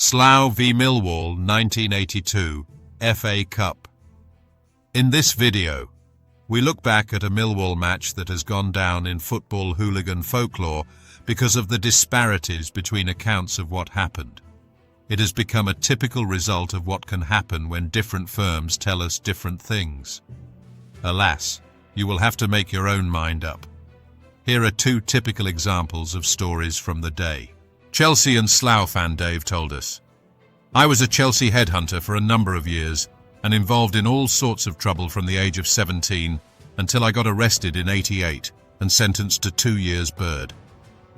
Slough v Millwall 1982 FA Cup. In this video, we look back at a Millwall match that has gone down in football hooligan folklore because of the disparities between accounts of what happened. It has become a typical result of what can happen when different firms tell us different things. Alas, you will have to make your own mind up. Here are two typical examples of stories from the day. Chelsea and Slough fan Dave told us, "I was a Chelsea headhunter for a number of years and involved in all sorts of trouble from the age of 17 until I got arrested in '88 and sentenced to 2 years bird.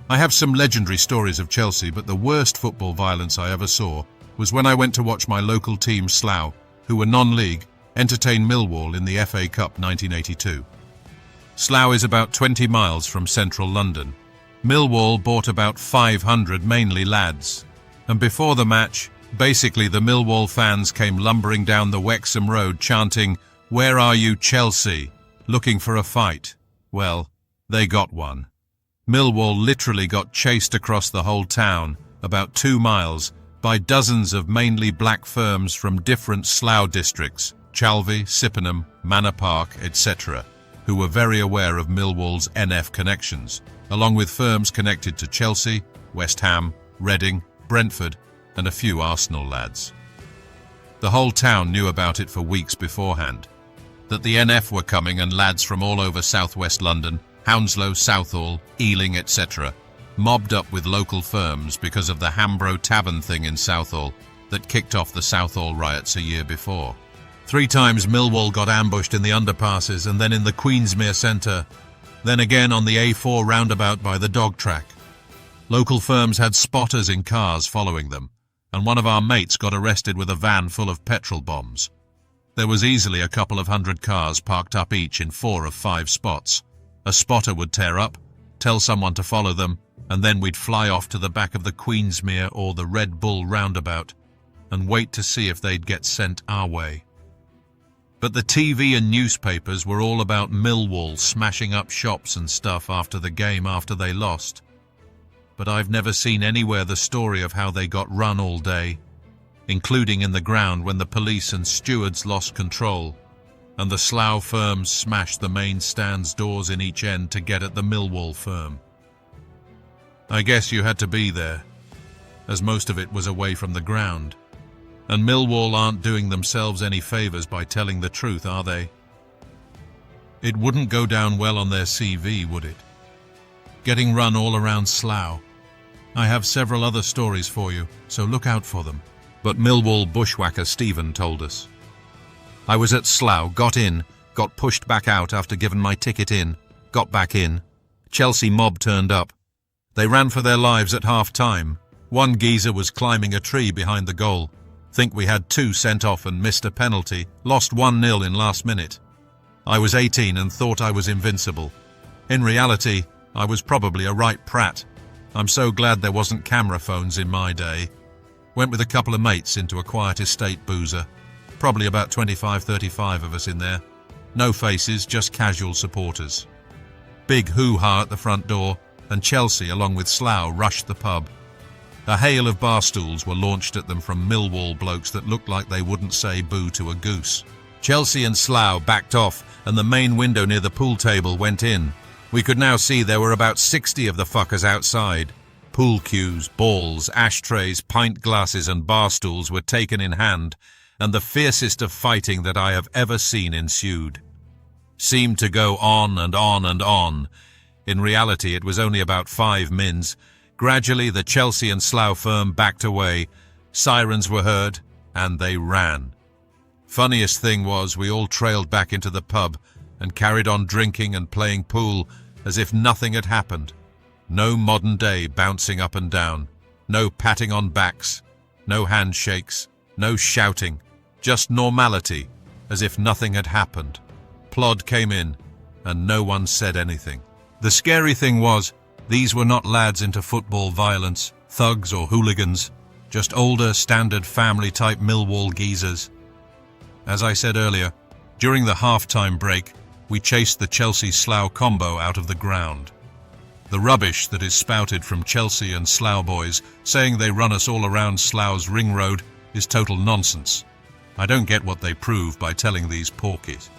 I have some legendary stories of Chelsea, but the worst football violence I ever saw was when I went to watch my local team Slough, who were non-league, entertain Millwall in the FA Cup 1982. Slough is about 20 miles from central London. Millwall bought about 500 mainly lads, and before the match, basically the Millwall fans came lumbering down the Wexham Road chanting, 'Where are you, Chelsea?' looking for a fight. Well, they got one. Millwall literally got chased across the whole town, about 2 miles, by dozens of mainly black firms from different Slough districts, Chalvey, Sippenham, Manor Park, etc., who were very aware of Millwall's NF connections, along with firms connected to Chelsea, West Ham, Reading, Brentford, and a few Arsenal lads. The whole town knew about it for weeks beforehand, that the NF were coming, and lads from all over southwest London, Hounslow, Southall, Ealing, etc., mobbed up with local firms because of the Hambro Tavern thing in Southall that kicked off the Southall riots a year before. 3 times Millwall got ambushed in the underpasses and then in the Queensmere Centre, then again on the A4 roundabout by the dog track. Local firms had spotters in cars following them, and one of our mates got arrested with a van full of petrol bombs. There was easily a couple of 100 cars parked up each in 4 of 5 spots. A spotter would tear up, tell someone to follow them, and then we'd fly off to the back of the Queensmere or the Red Bull roundabout and wait to see if they'd get sent our way. But the TV and newspapers were all about Millwall smashing up shops and stuff after the game after they lost. But I've never seen anywhere the story of how they got run all day, including in the ground when the police and stewards lost control, and the Slough firms smashed the main stand's doors in each end to get at the Millwall firm. I guess you had to be there, as most of it was away from the ground. And Millwall aren't doing themselves any favours by telling the truth, are they? It wouldn't go down well on their CV, would it? Getting run all around Slough. I have several other stories for you, so look out for them. But Millwall bushwhacker Stephen told us, "I was at Slough, got in, got pushed back out after giving my ticket in, got back in. Chelsea mob turned up. They ran for their lives at half-time. One geezer was climbing a tree behind the goal. Think we had 2 sent off and missed a penalty, lost 1-0 in last minute. I was 18 and thought I was invincible. In reality, I was probably a right prat. I'm so glad there wasn't camera phones in my day. Went with a couple of mates into a quiet estate boozer. Probably about 25-35 of us in there. No faces, just casual supporters. Big hoo-ha at the front door, and Chelsea, along with Slough, rushed the pub. A hail of bar stools were launched at them from Millwall blokes that looked like they wouldn't say boo to a goose. Chelsea and Slough backed off, and the main window near the pool table went in. We could now see there were about 60 of the fuckers outside. Pool cues, balls, ashtrays, pint glasses and bar stools were taken in hand, and the fiercest of fighting that I have ever seen ensued. Seemed to go on and on and on. In reality, it was only about 5 mins. Gradually, the Chelsea and Slough firm backed away, sirens were heard, and they ran. Funniest thing was, we all trailed back into the pub and carried on drinking and playing pool as if nothing had happened. No modern day bouncing up and down, no patting on backs, no handshakes, no shouting, just normality, as if nothing had happened. Plod came in, and no one said anything. The scary thing was, these were not lads into football violence, thugs or hooligans, just older, standard family-type Millwall geezers. As I said earlier, during the half-time break, we chased the Chelsea-Slough combo out of the ground. The rubbish that is spouted from Chelsea and Slough boys saying they run us all around Slough's ring road is total nonsense. I don't get what they prove by telling these porkies.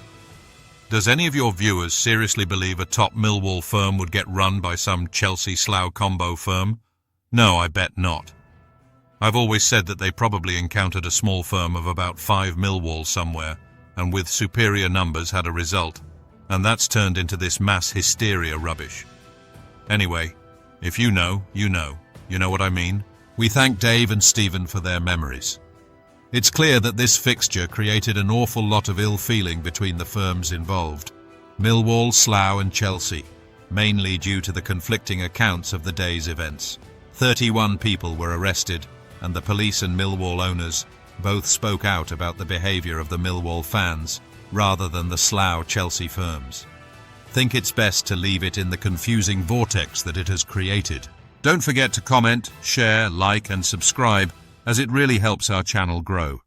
Does any of your viewers seriously believe a top Millwall firm would get run by some Chelsea-Slough combo firm? No, I bet not. I've always said that they probably encountered a small firm of about 5 Millwall somewhere, and with superior numbers had a result, and that's turned into this mass hysteria rubbish. Anyway, if you know, you know. You know what I mean? We thank Dave and Stephen for their memories. It's clear that this fixture created an awful lot of ill feeling between the firms involved, Millwall, Slough and Chelsea, mainly due to the conflicting accounts of the day's events. 31 people were arrested, and the police and Millwall owners both spoke out about the behaviour of the Millwall fans rather than the Slough-Chelsea firms. Think it's best to leave it in the confusing vortex that it has created. Don't forget to comment, share, like and subscribe, as it really helps our channel grow.